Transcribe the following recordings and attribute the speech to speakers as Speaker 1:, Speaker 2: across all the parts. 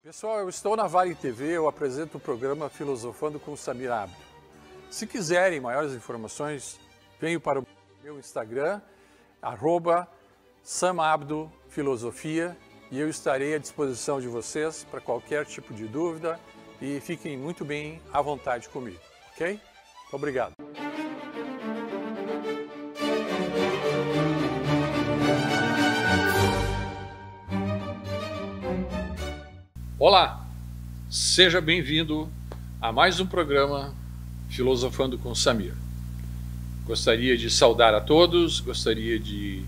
Speaker 1: Pessoal, eu estou na Vale TV, eu apresento o programa Filosofando com Samir Abdo. Se quiserem maiores informações, venham para o meu Instagram, @samabdofilosofia, e eu estarei à disposição de vocês para qualquer tipo de dúvida e fiquem muito bem à vontade comigo, ok? Muito obrigado. Olá, seja bem-vindo a mais um programa Filosofando com Samir. Gostaria de saudar a todos, gostaria de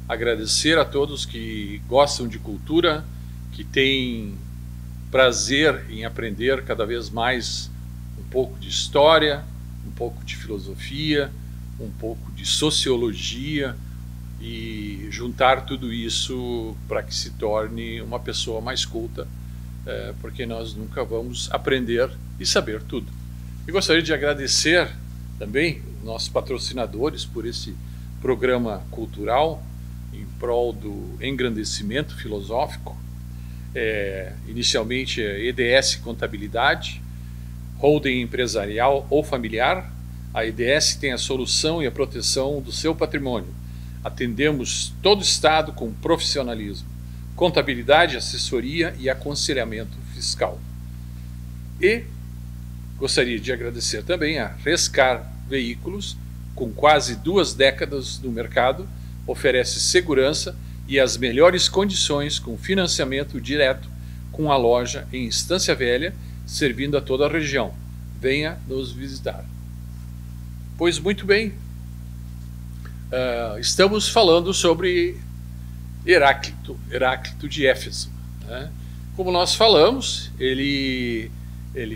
Speaker 1: agradecer a todos que gostam de cultura, que têm prazer em aprender cada vez mais um pouco de história, um pouco de filosofia, um pouco de sociologia e juntar tudo isso para que se torne uma pessoa mais culta, porque nós nunca vamos aprender e saber tudo. E gostaria de agradecer também nossos patrocinadores por esse programa cultural em prol do engrandecimento filosófico. Inicialmente a EDS Contabilidade, holding empresarial ou familiar. A EDS tem a solução e a proteção do seu patrimônio. Atendemos todo o estado com profissionalismo, contabilidade, assessoria e aconselhamento fiscal. E gostaria de agradecer também a Rescar Veículos, com quase 2 décadas no mercado, oferece segurança e as melhores condições com financiamento direto, com a loja em Estância Velha, servindo a toda a região. Venha nos visitar. Pois muito bem, estamos falando sobre Heráclito de Éfeso, né? Como nós falamos, ele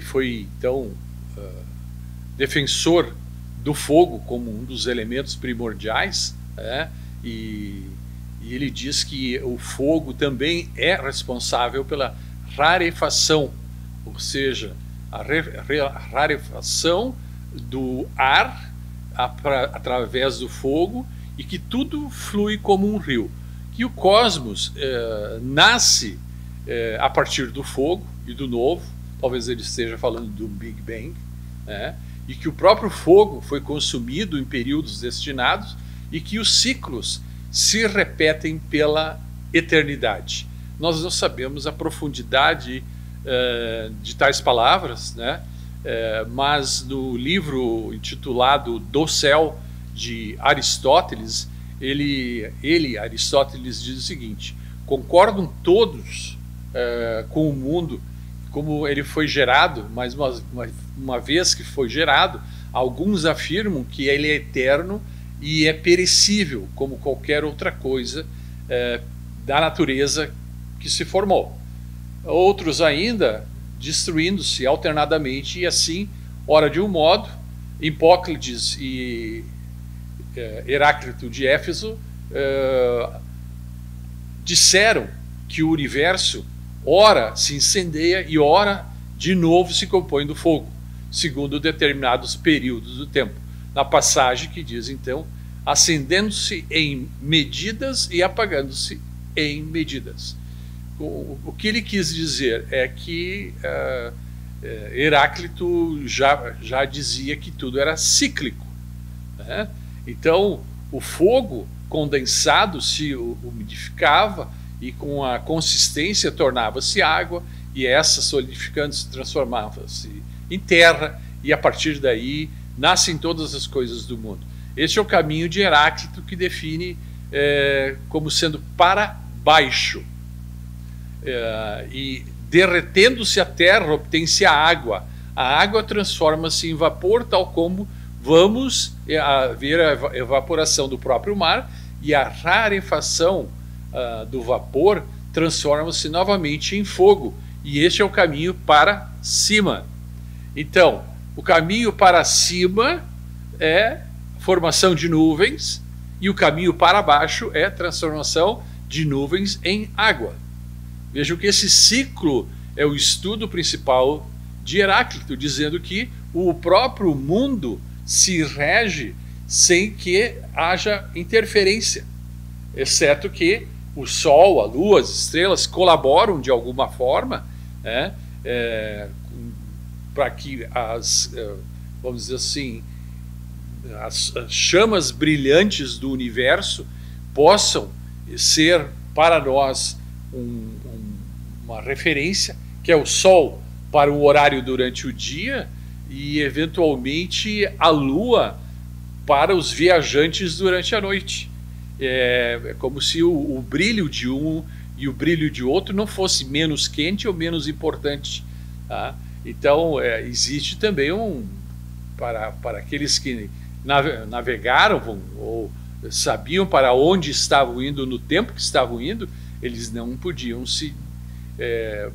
Speaker 1: foi então defensor do fogo como um dos elementos primordiais, né? E ele diz que o fogo também é responsável pela rarefação, ou seja, a rarefação do ar através do fogo, e que tudo flui como um rio. Que o cosmos nasce a partir do fogo e do novo, talvez ele esteja falando do Big Bang, né? E que o próprio fogo foi consumido em períodos destinados e que os ciclos se repetem pela eternidade. Nós não sabemos a profundidade de tais palavras, né? Mas no livro intitulado Do Céu, de Aristóteles, Aristóteles diz o seguinte: concordam todos com o mundo como ele foi gerado, mas uma vez que foi gerado, alguns afirmam que ele é eterno e é perecível, como qualquer outra coisa da natureza que se formou. Outros ainda destruindo-se alternadamente, e assim, ora de um modo, Hipócrates e Heráclito de Éfeso disseram que o universo ora se incendeia e ora de novo se compõe do fogo, segundo determinados períodos do tempo. Na passagem que diz então, acendendo-se em medidas e apagando-se em medidas. O que ele quis dizer é que Heráclito já dizia que tudo era cíclico, né? Então, o fogo condensado se umidificava e com a consistência tornava-se água, e essa solidificando-se transformava-se em terra, e a partir daí nascem todas as coisas do mundo. Este é o caminho de Heráclito, que define como sendo para baixo. E derretendo-se a terra, obtém-se a água. A água transforma-se em vapor, tal como vamos ver a evaporação do próprio mar, e a rarefação do vapor transforma-se novamente em fogo, e este é o caminho para cima. Então, o caminho para cima é formação de nuvens, e o caminho para baixo é transformação de nuvens em água. Vejam que esse ciclo é o estudo principal de Heráclito, dizendo que o próprio mundo se rege sem que haja interferência, exceto que o Sol, a Lua, as estrelas colaboram de alguma forma né? Para que vamos dizer assim, as chamas brilhantes do universo possam ser para nós uma referência, que é o Sol para o horário durante o dia e eventualmente a Lua para os viajantes durante a noite. É como se o brilho de um e o brilho de outro não fosse menos quente ou menos importante, tá? Então existe também para aqueles que navegaram ou sabiam para onde estavam indo no tempo que estavam indo, eles não podiam se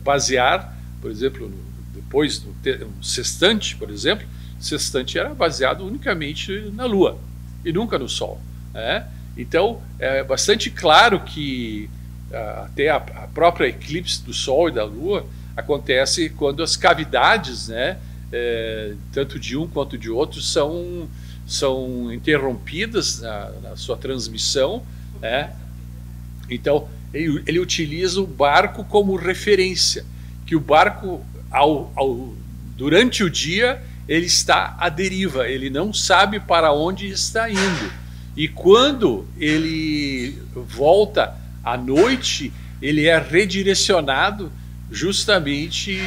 Speaker 1: basear, por exemplo, depois do sextante, por exemplo, o sextante era baseado unicamente na Lua e nunca no Sol, né? Então é bastante claro que até a própria eclipse do Sol e da Lua acontece quando as cavidades, né, tanto de um quanto de outro, são interrompidas na sua transmissão, né? Então ele utiliza o barco como referência, que o barco durante o dia ele está à deriva, ele não sabe para onde está indo, e quando ele volta à noite ele é redirecionado justamente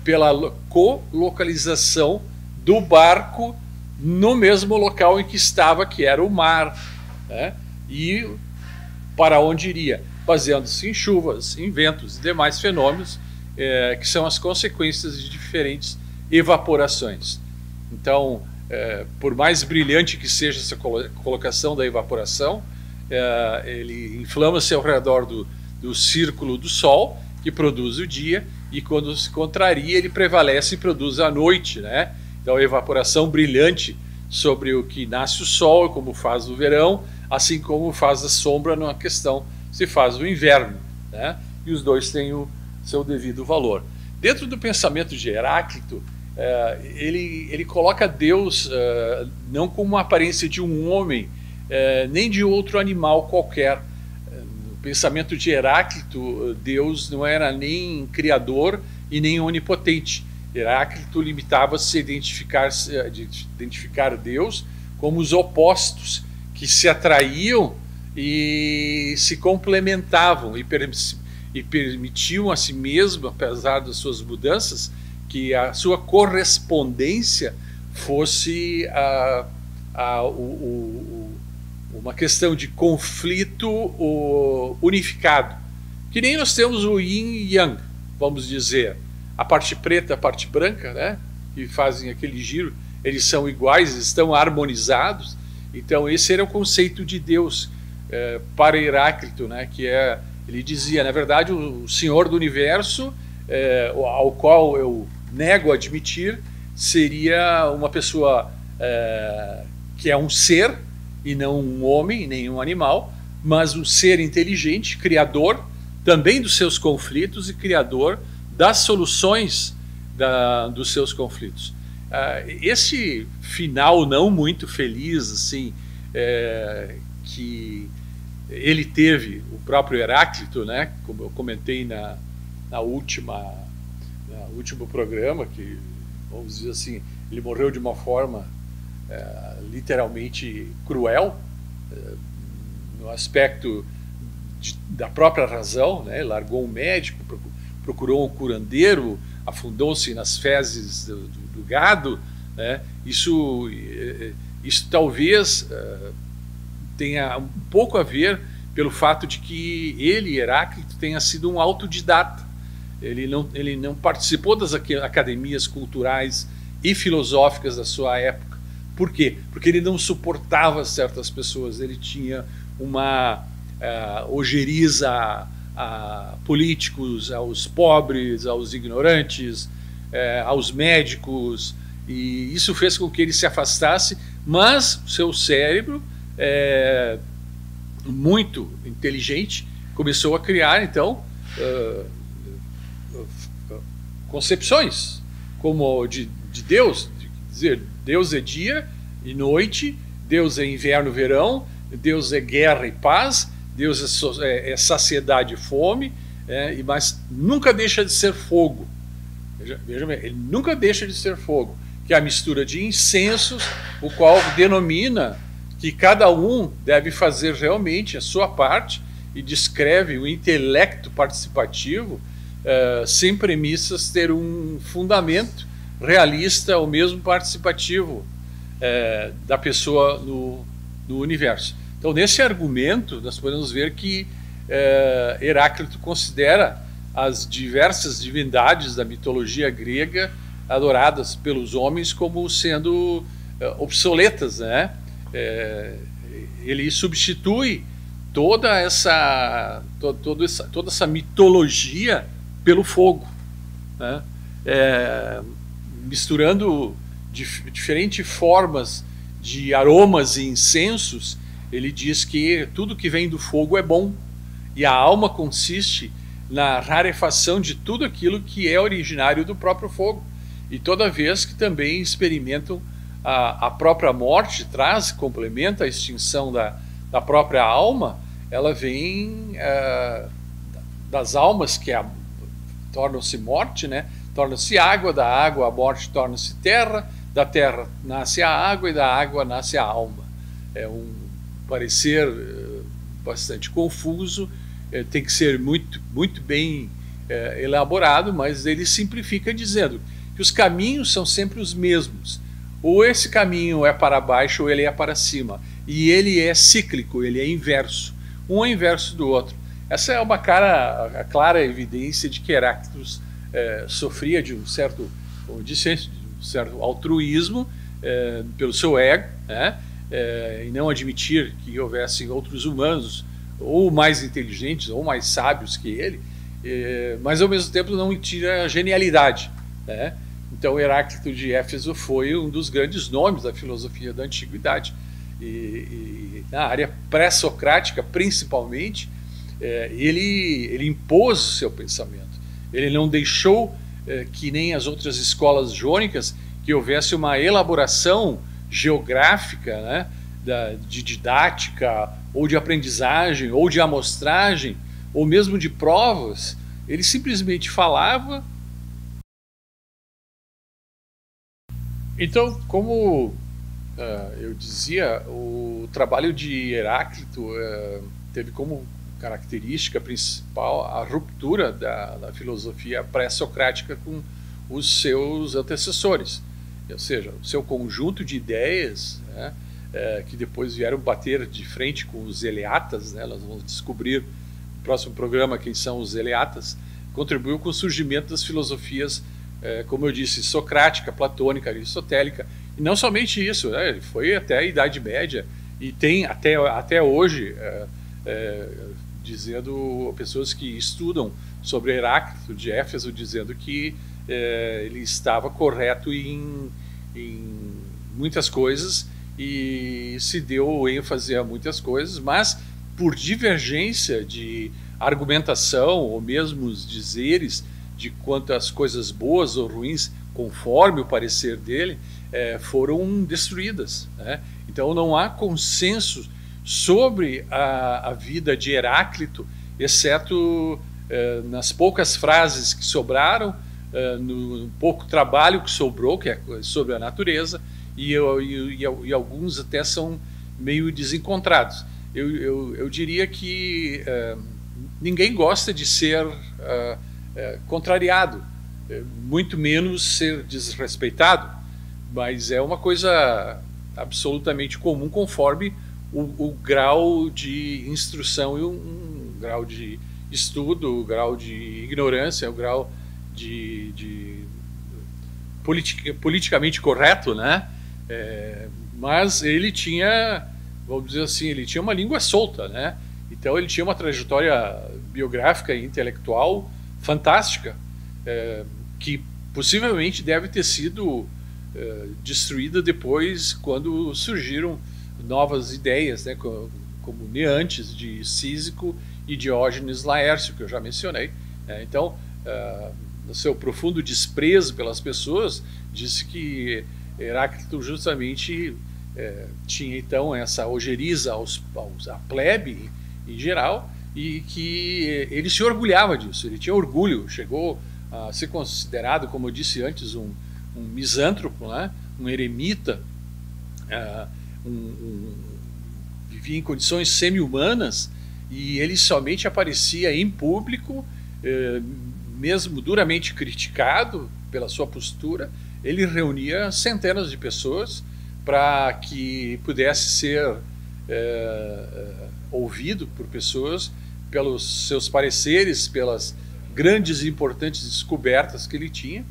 Speaker 1: pela colocalização do barco no mesmo local em que estava, que era o mar, né? E para onde iria, baseando-se em chuvas, em ventos e demais fenômenos que são as consequências de diferentes evaporações. Então, por mais brilhante que seja essa colocação da evaporação, ele inflama-se ao redor do círculo do Sol, que produz o dia, e quando se contraria, ele prevalece e produz a noite, né? Então, a evaporação brilhante sobre o que nasce o Sol, como faz o verão, assim como faz a sombra numa questão, se faz o inverno, né? E os dois têm o seu devido valor. Dentro do pensamento de Heráclito, ele coloca Deus não como uma aparência de um homem, nem de outro animal qualquer. No pensamento de Heráclito, Deus não era nem criador e nem onipotente. Heráclito limitava-se a identificar Deus como os opostos que se atraíam e se complementavam e permitiam a si mesmo, apesar das suas mudanças, que a sua correspondência fosse uma questão de conflito unificado. Que nem nós temos o yin e yang, vamos dizer. A parte preta, a parte branca, né, que fazem aquele giro, eles são iguais, estão harmonizados. Então esse era o conceito de Deus para Heráclito, né, que ele dizia, na verdade, o Senhor do Universo, ao qual eu nego admitir, seria uma pessoa que é um ser, e não um homem, nem um animal, mas um ser inteligente, criador também dos seus conflitos e criador das soluções dos seus conflitos. Esse final não muito feliz, assim, que ele teve, o próprio Heráclito, né, como eu comentei no último programa, que, vamos dizer assim, ele morreu de uma forma literalmente cruel, no aspecto da própria razão, né? Largou um médico, procurou um curandeiro, afundou-se nas fezes do gado, né? Isso talvez tenha um pouco a ver pelo fato de que ele, Heráclito, tenha sido um autodidata. Ele não participou das academias culturais e filosóficas da sua época. Por quê? Porque ele não suportava certas pessoas, ele tinha uma ojeriza a políticos, aos pobres, aos ignorantes, aos médicos, e isso fez com que ele se afastasse, mas seu cérebro, muito inteligente, começou a criar, então, concepções como de Deus, dizer, Deus é dia e noite, Deus é inverno e verão, Deus é guerra e paz, Deus é saciedade e fome, mas nunca deixa de ser fogo. Veja bem, ele nunca deixa de ser fogo, que é a mistura de incensos, o qual denomina que cada um deve fazer realmente a sua parte e descreve o intelecto participativo sem premissas ter um fundamento realista ou mesmo participativo da pessoa no universo. Então, nesse argumento, nós podemos ver que Heráclito considera as diversas divindades da mitologia grega adoradas pelos homens como sendo obsoletas, né? Ele substitui toda essa mitologia pelo fogo, né? Misturando diferentes formas de aromas e incensos. Ele diz que tudo que vem do fogo é bom, e a alma consiste na rarefação de tudo aquilo que é originário do próprio fogo. E toda vez que também experimentam a própria morte, complementa a extinção da própria alma, ela vem das almas que tornam-se morte, né? Torna-se água, da água a morte torna-se terra, da terra nasce a água e da água nasce a alma. É um parecer bastante confuso, tem que ser muito, muito bem elaborado, mas ele simplifica dizendo que os caminhos são sempre os mesmos. Ou esse caminho é para baixo ou ele é para cima. E ele é cíclico, ele é inverso. Um é inverso do outro. Essa é uma clara evidência de que Heráclito sofria de um certo, como disse, de um certo altruísmo pelo seu ego, né? E não admitir que houvessem outros humanos ou mais inteligentes ou mais sábios que ele, mas ao mesmo tempo não tira a genialidade, né? Então Heráclito de Éfeso foi um dos grandes nomes da filosofia da antiguidade, e na área pré-socrática principalmente, ele impôs o seu pensamento. Ele não deixou que nem as outras escolas jônicas que houvesse uma elaboração geográfica, né, de didática, ou de aprendizagem, ou de amostragem, ou mesmo de provas. Ele simplesmente falava. Então, como eu dizia, o trabalho de Heráclito teve como característica principal a ruptura da filosofia pré-socrática com os seus antecessores, ou seja, o seu conjunto de ideias, né, que depois vieram bater de frente com os eleatas, né, nós vamos descobrir no próximo programa quem são os eleatas, contribuiu com o surgimento das filosofias, como eu disse, socrática, platônica, aristotélica, e não somente isso, né, ele foi até a Idade Média, e tem até hoje, dizendo, pessoas que estudam sobre Heráclito de Éfeso, dizendo que ele estava correto em muitas coisas e se deu ênfase a muitas coisas, mas por divergência de argumentação ou mesmo os dizeres de quantas coisas boas ou ruins, conforme o parecer dele, foram destruídas, né? Então não há consenso sobre a vida de Heráclito, exceto nas poucas frases que sobraram, no pouco trabalho que sobrou, que é sobre a natureza, e alguns até são meio desencontrados. Eu diria que ninguém gosta de ser contrariado, muito menos ser desrespeitado, mas é uma coisa absolutamente comum conforme o grau de instrução e um grau de estudo, o grau de ignorância, o grau de politicamente correto, né? Mas ele tinha, vamos dizer assim, ele tinha uma língua solta, né? Então ele tinha uma trajetória biográfica e intelectual fantástica, que possivelmente deve ter sido destruída depois quando surgiram novas ideias, né, como Neantes, de Císico e Diógenes Laércio, que eu já mencionei. Então, no seu profundo desprezo pelas pessoas, disse que Heráclito justamente tinha então essa ojeriza à plebe em geral, e que ele se orgulhava disso, ele tinha orgulho, chegou a ser considerado, como eu disse antes, um misântropo, né? Um eremita, vivia em condições semi-humanas, e ele somente aparecia em público, mesmo duramente criticado pela sua postura, ele reunia centenas de pessoas para que pudesse ser ouvido por pessoas, pelos seus pareceres, pelas grandes e importantes descobertas que ele tinha,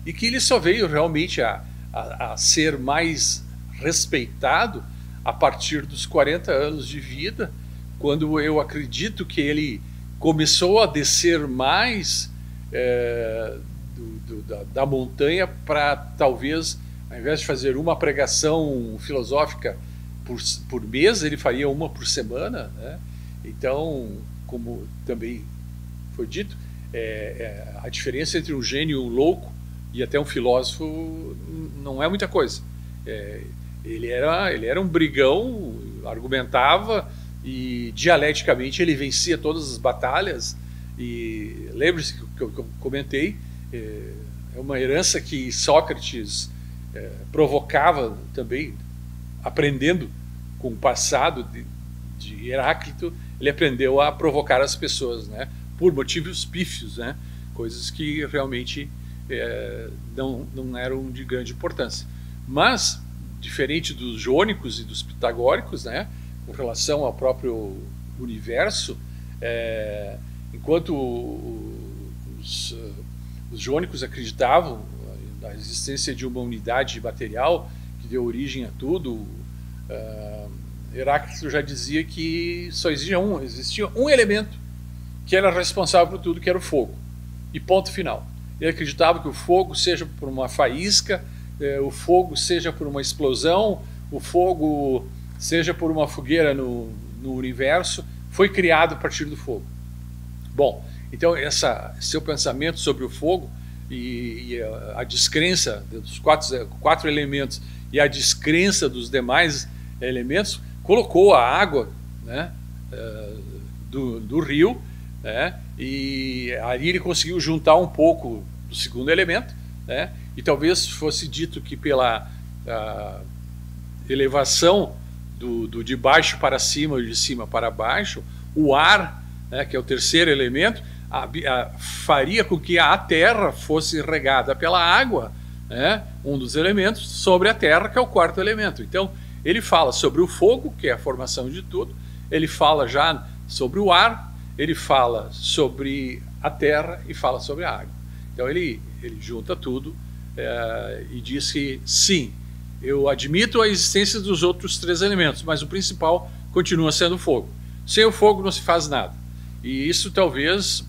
Speaker 1: e que ele só veio realmente a ser mais respeitado a partir dos 40 anos de vida, quando eu acredito que ele começou a descer mais da montanha para, talvez, ao invés de fazer uma pregação filosófica por mês, ele faria uma por semana, né? Então, como também foi dito, a diferença entre um gênio e um louco e até um filósofo não é muita coisa. Ele era um brigão, argumentava, e dialeticamente ele vencia todas as batalhas. E lembre-se que eu comentei, é uma herança que Sócrates provocava também, aprendendo com o passado de Heráclito. Ele aprendeu a provocar as pessoas, né, por motivos pífios, né, coisas que realmente não eram de grande importância. Mas, diferente dos jônicos e dos pitagóricos, né, com relação ao próprio universo, enquanto os jônicos acreditavam na existência de uma unidade material que deu origem a tudo, Heráclito já dizia que só existia um elemento que era responsável por tudo, que era o fogo, e ponto final. Ele acreditava que o fogo, seja por uma faísca, o fogo seja por uma explosão, o fogo seja por uma fogueira no universo, foi criado a partir do fogo. Bom, então seu pensamento sobre o fogo e a descrença dos quatro elementos e a descrença dos demais elementos colocou a água, né, do rio, né, e ali ele conseguiu juntar um pouco do segundo elemento, né, e talvez fosse dito que pela elevação de baixo para cima e de cima para baixo, o ar, né, que é o terceiro elemento, faria com que a terra fosse regada pela água, né, um dos elementos, sobre a terra, que é o quarto elemento. Então, ele fala sobre o fogo, que é a formação de tudo, ele fala já sobre o ar, ele fala sobre a terra e fala sobre a água. Então, ele junta tudo e diz que, sim, eu admito a existência dos outros três elementos, mas o principal continua sendo o fogo. Sem o fogo não se faz nada. E isso talvez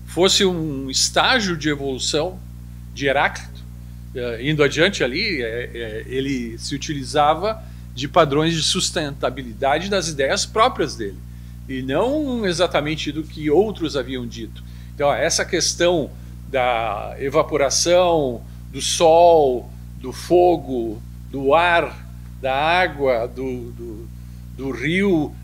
Speaker 1: fosse um estágio de evolução de Heráclito. Indo adiante ali, ele se utilizava de padrões de sustentabilidade das ideias próprias dele, e não exatamente do que outros haviam dito. Então, essa questão da evaporação, do sol, do fogo, do ar, da água, do rio,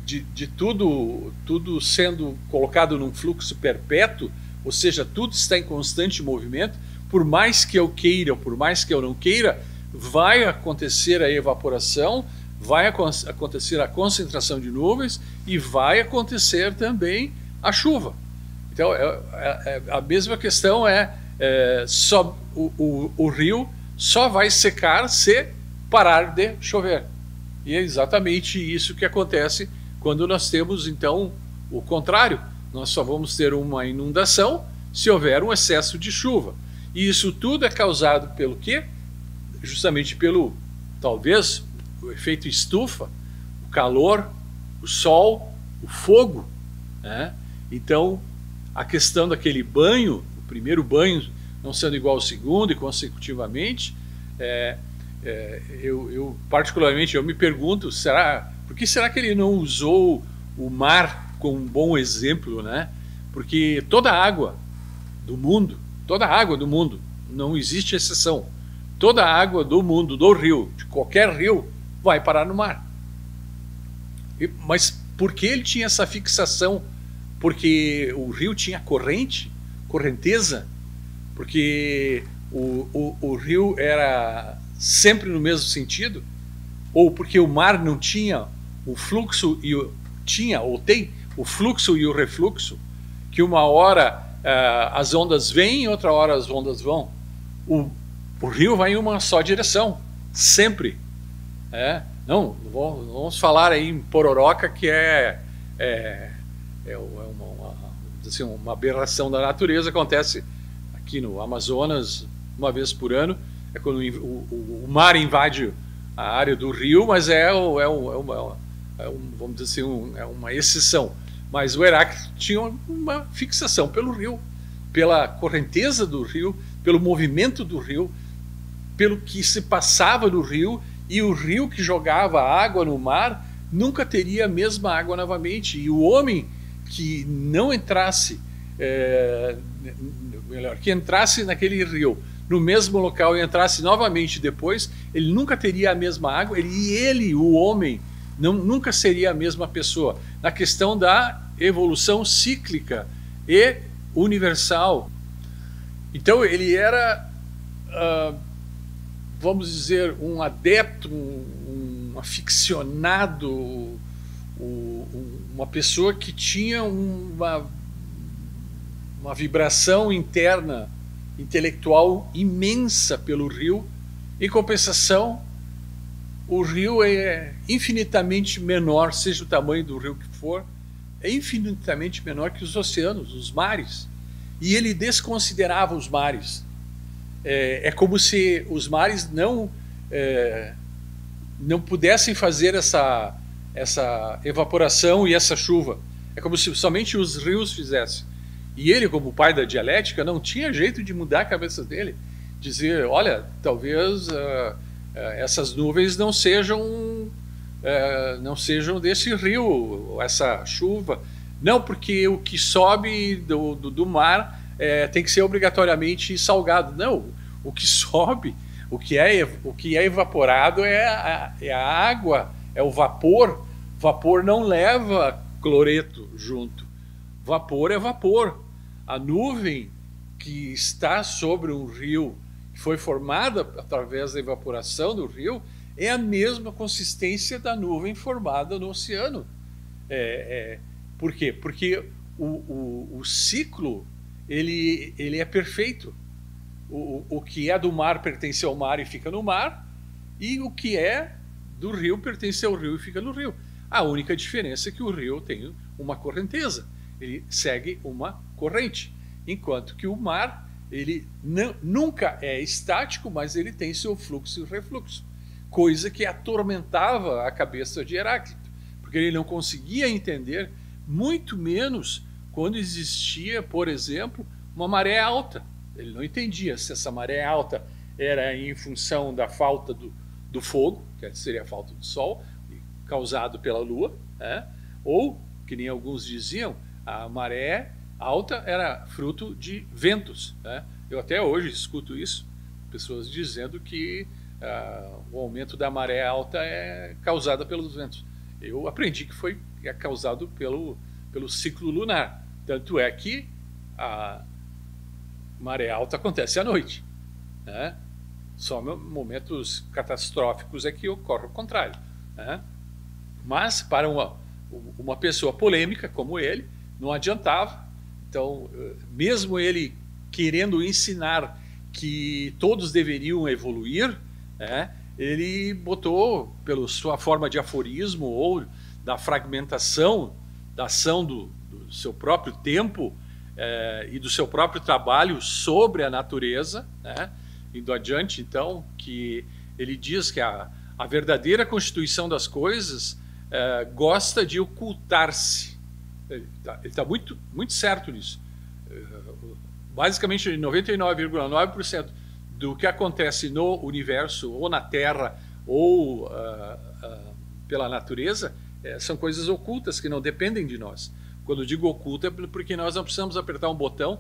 Speaker 1: de tudo sendo colocado num fluxo perpétuo, ou seja, tudo está em constante movimento, por mais que eu queira ou por mais que eu não queira, vai acontecer a evaporação, vai acontecer a concentração de nuvens e vai acontecer também a chuva. Então, a mesma questão só o rio só vai secar se parar de chover. E é exatamente isso que acontece quando nós temos, então, o contrário. Nós só vamos ter uma inundação se houver um excesso de chuva. E isso tudo é causado pelo quê? Justamente pelo, talvez, o efeito estufa, o calor, o sol, o fogo, né? Então, a questão daquele banho, o primeiro banho não sendo igual ao segundo e consecutivamente, eu particularmente me pergunto, por que será que ele não usou o mar como um bom exemplo, né? Porque toda a água do mundo, não existe exceção, toda a água do mundo, do rio, de qualquer rio, vai parar no mar. Mas Por que ele tinha essa fixação? Porque o rio tinha correnteza, porque o rio era sempre no mesmo sentido, ou porque o mar não tinha o fluxo e tem o fluxo e o refluxo, que uma hora as ondas vêm e outra hora as ondas vão. O rio vai em uma só direção, sempre. Não vamos falar aí em Pororoca, que uma aberração da natureza. Acontece aqui no Amazonas uma vez por ano, é quando o mar invade a área do rio, mas vamos dizer assim, é uma exceção. Mas o Heráclito tinha uma fixação pelo rio, pela correnteza do rio, pelo movimento do rio, pelo que se passava no rio, e o rio que jogava água no mar nunca teria a mesma água novamente. E o homem que não entrasse, que entrasse naquele rio, no mesmo local e entrasse novamente depois, ele nunca teria a mesma água, o homem, nunca seria a mesma pessoa. Na questão da evolução cíclica e universal. Então ele era, vamos dizer, um adepto, um aficionado, uma pessoa que tinha uma vibração interna, intelectual imensa pelo rio. Em compensação, o rio é infinitamente menor, seja o tamanho do rio que for, é infinitamente menor que os oceanos, os mares. E ele desconsiderava os mares. É como se os mares não pudessem fazer essa evaporação e essa chuva. É como se somente os rios fizessem. E ele, como pai da dialética, não tinha jeito de mudar a cabeça dele. Dizer, olha, talvez essas nuvens não sejam desse rio, essa chuva. Não, porque o que sobe do mar tem que ser obrigatoriamente salgado. Não, o que sobe, o que é evaporado é a água, é o vapor. Vapor não leva cloreto junto. Vapor é vapor. A nuvem que está sobre um rio, que foi formada através da evaporação do rio, é a mesma consistência da nuvem formada no oceano. Por quê? Porque o ciclo ele é perfeito. O que é do mar pertence ao mar e fica no mar, e o que é do rio pertence ao rio e fica no rio. A única diferença é que o rio tem uma correnteza, ele segue uma corrente, enquanto que o mar ele nunca é estático, mas ele tem seu fluxo e refluxo, coisa que atormentava a cabeça de Heráclito, porque ele não conseguia entender, muito menos quando existia, por exemplo, uma maré alta. Ele não entendia se essa maré alta era em função da falta do fogo, que seria a falta do sol, causado pela lua, ou, que nem alguns diziam, a maré alta era fruto de ventos. Eu até hoje escuto isso, pessoas dizendo que o aumento da maré alta é causada pelos ventos. Eu aprendi que é causado pelo ciclo lunar. Tanto é que a maré alta acontece à noite. Só momentos catastróficos é que ocorre o contrário. Mas para uma pessoa polêmica como ele, não adiantava. Então, mesmo ele querendo ensinar que todos deveriam evoluir, ele botou, pela sua forma de aforismo ou da fragmentação, da ação do seu próprio tempo e do seu próprio trabalho sobre a natureza, indo adiante, então, que ele diz que a verdadeira constituição das coisas gosta de ocultar-se. Ele está muito, muito certo nisso. Basicamente, 99,9% do que acontece no universo, ou na Terra, ou pela natureza, são coisas ocultas que não dependem de nós. Quando eu digo oculta, é porque nós não precisamos apertar um botão.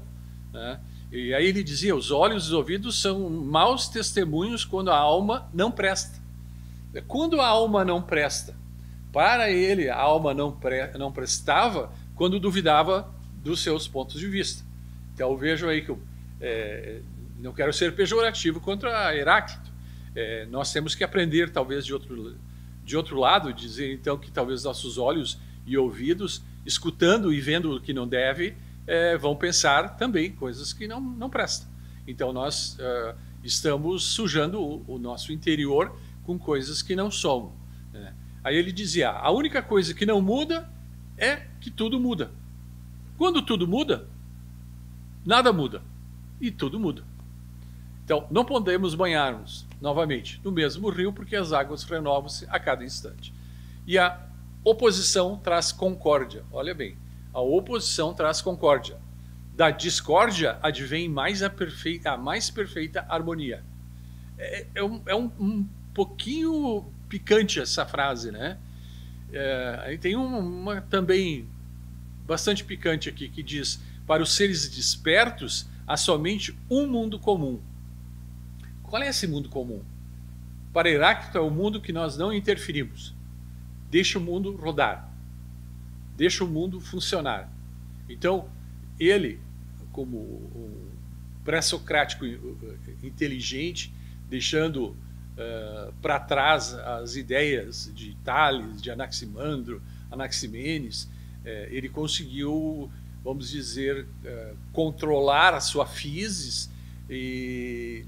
Speaker 1: E aí ele dizia, os olhos e os ouvidos são maus testemunhos quando a alma não presta. Quando a alma não presta, para ele a alma não prestava quando duvidava dos seus pontos de vista. Então vejo aí que eu não quero ser pejorativo contra Heráclito. Nós temos que aprender talvez de outro lado, dizer então que talvez nossos olhos e ouvidos, escutando e vendo o que não deve, vão pensar também coisas que não prestam. Então nós estamos sujando o nosso interior com coisas que não somos, né? Aí ele dizia, a única coisa que não muda é que tudo muda. Quando tudo muda, nada muda e tudo muda. Então não podemos banhar-nos novamente no mesmo rio, porque as águas renovam-se a cada instante. E a oposição traz concórdia. Olha bem, a oposição traz concórdia. Da discórdia advém a mais perfeita harmonia. É um pouquinho picante essa frase, né? Aí tem uma também bastante picante aqui, que diz, para os seres despertos, há somente um mundo comum. Qual é esse mundo comum? Para Heráclito é o mundo que nós não interferimos. Deixa o mundo rodar. Deixa o mundo funcionar. Então, ele, como um pré-socrático inteligente, deixando para trás as ideias de Tales, de Anaximandro, Anaximenes, ele conseguiu, vamos dizer, controlar a sua physis, que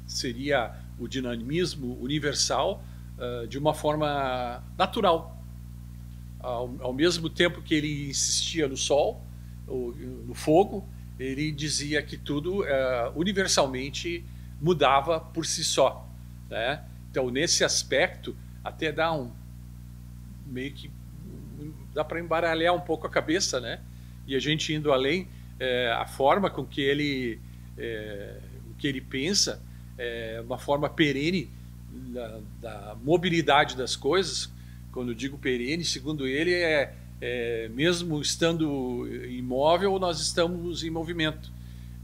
Speaker 1: seria o dinamismo universal, de uma forma natural. Ao mesmo tempo que ele insistia no sol, no fogo, ele dizia que tudo universalmente mudava por si só, né? Então, nesse aspecto, até meio que dá para embaralhar um pouco a cabeça, né? E a gente indo além, a forma com que ele pensa, uma forma perene da mobilidade das coisas. Quando eu digo perene, segundo ele, mesmo estando imóvel, nós estamos em movimento.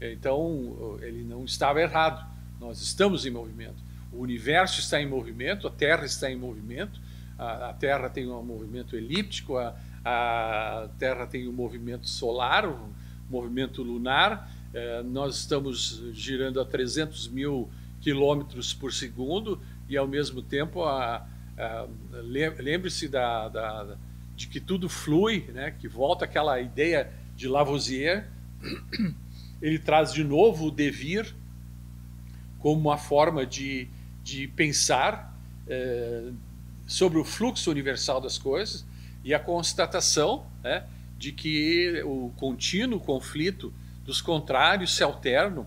Speaker 1: Então, ele não estava errado. Nós estamos em movimento. O universo está em movimento, a Terra está em movimento, a Terra tem um movimento elíptico, a Terra tem um movimento solar, um movimento lunar. Nós estamos girando a 300 mil quilômetros por segundo e, ao mesmo tempo, lembre-se de que tudo flui, né? Que volta aquela ideia de Lavoisier. Ele traz de novo o devir como uma forma de pensar sobre o fluxo universal das coisas, e a constatação, né, de que o contínuo conflito dos contrários se alternam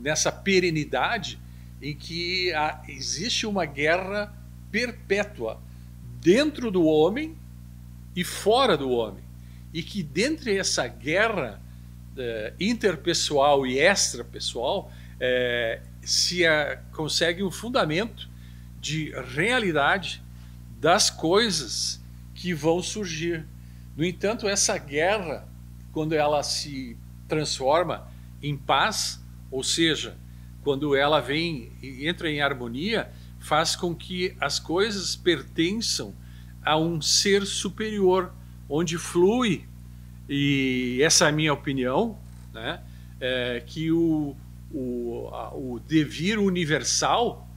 Speaker 1: nessa perenidade em que existe uma guerra perpétua dentro do homem e fora do homem, e que dentro dessa guerra interpessoal e extrapessoal consegue um fundamento de realidade das coisas que vão surgir. No entanto, essa guerra, quando ela se transforma em paz, ou seja, quando ela entra em harmonia, faz com que as coisas pertençam a um ser superior, onde flui, e essa é a minha opinião, né, que o devir universal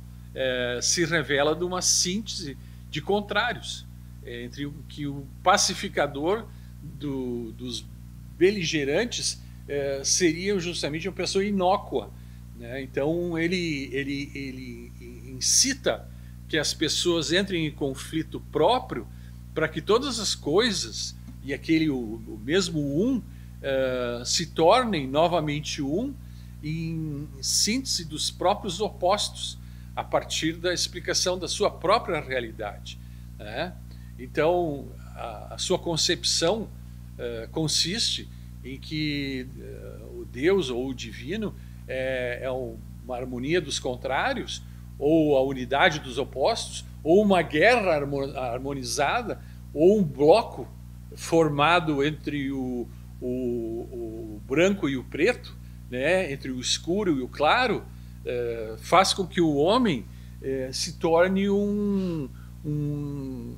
Speaker 1: se revela de uma síntese de contrários, entre o que o pacificador dos beligerantes seria justamente uma pessoa inócua, né? Então ele incita que as pessoas entrem em conflito próprio para que todas as coisas e o mesmo se tornem novamente em síntese dos próprios opostos, a partir da explicação da sua própria realidade, né? Então, a sua concepção consiste em que o Deus ou o divino é uma harmonia dos contrários, ou a unidade dos opostos, ou uma guerra harmonizada, ou um bloco formado entre o branco e o preto, né, entre o escuro e o claro, faz com que o homem se torne um um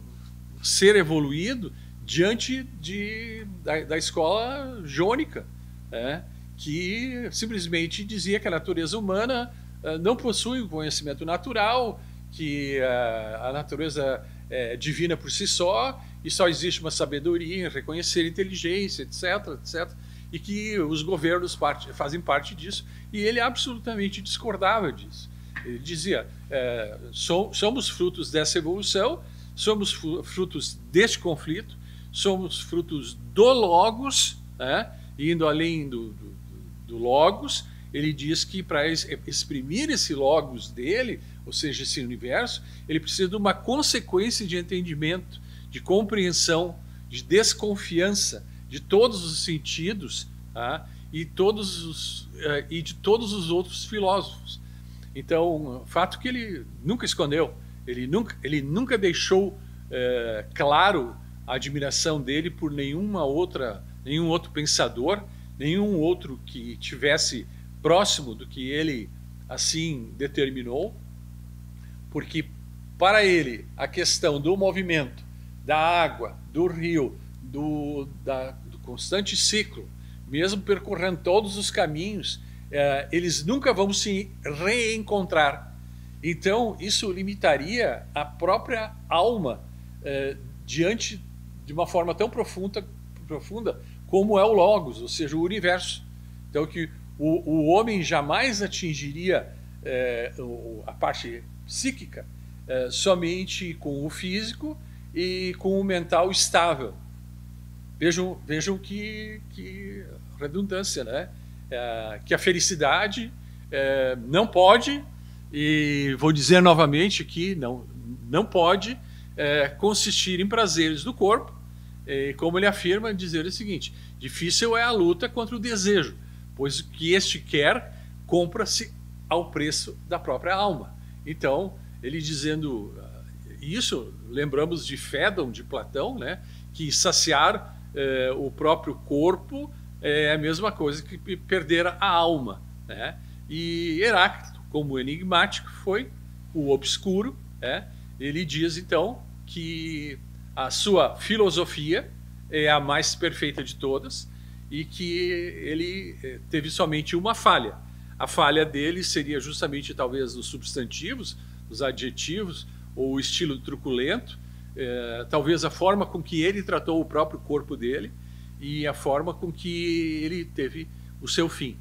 Speaker 1: ser evoluído diante da escola jônica, né? Que simplesmente dizia que a natureza humana não possui um conhecimento natural, que a natureza é divina por si só, e só existe uma sabedoria em reconhecer inteligência, etc, etc, e que os governos fazem parte disso, e ele absolutamente discordava disso. Ele dizia, somos frutos dessa evolução, somos frutos deste conflito, somos frutos do Logos, né? Indo além do Logos. Ele diz que para exprimir esse Logos dele, ou seja, esse universo, ele precisa de uma consequência de entendimento, de compreensão, de desconfiança de todos os sentidos, tá? E de todos os outros filósofos. Então, fato que ele nunca escondeu, ele nunca deixou claro a admiração dele por nenhum outro pensador, nenhum outro que tivesse próximo do que ele assim determinou, porque para ele a questão do movimento, da água, do rio, do constante ciclo, mesmo percorrendo todos os caminhos, eles nunca vão se reencontrar. Então isso limitaria a própria alma diante de uma forma tão profunda como é o Logos, ou seja, o universo. Então que o homem jamais atingiria a parte psíquica somente com o físico e com o mental estável. Vejam que redundância, né? Que a felicidade não pode, e vou dizer novamente que não pode consistir em prazeres do corpo, como ele afirma, dizer o seguinte: difícil é a luta contra o desejo, pois o que este quer compra-se ao preço da própria alma. Então, ele dizendo isso, lembramos de Fédon, de Platão, né, que saciar o próprio corpo é a mesma coisa que perder a alma, né? E Heráclito, como enigmático foi, o obscuro, ele diz então que a sua filosofia é a mais perfeita de todas e que ele teve somente uma falha. A falha dele seria justamente talvez nos substantivos, nos adjetivos, ou o estilo truculento, talvez a forma com que ele tratou o próprio corpo dele e a forma com que ele teve o seu fim.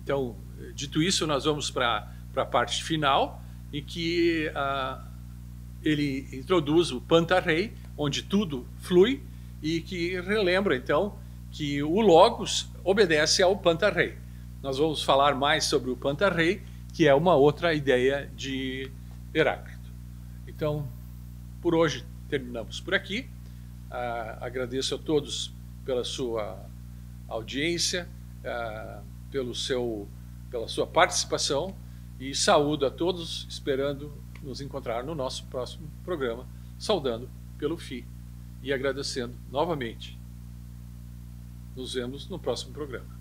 Speaker 1: Então, dito isso, nós vamos para a parte final, em que ele introduz o Panta-Rhei, onde tudo flui, e que relembra, então, que o Logos obedece ao Panta-Rhei. Nós vamos falar mais sobre o Panta-Rhei, que é uma outra ideia de Heráclito. Então, por hoje, terminamos por aqui. Agradeço a todos pela sua audiência, pela sua participação, e saúdo a todos, esperando nos encontrar no nosso próximo programa, saudando pelo FI e agradecendo novamente. Nos vemos no próximo programa.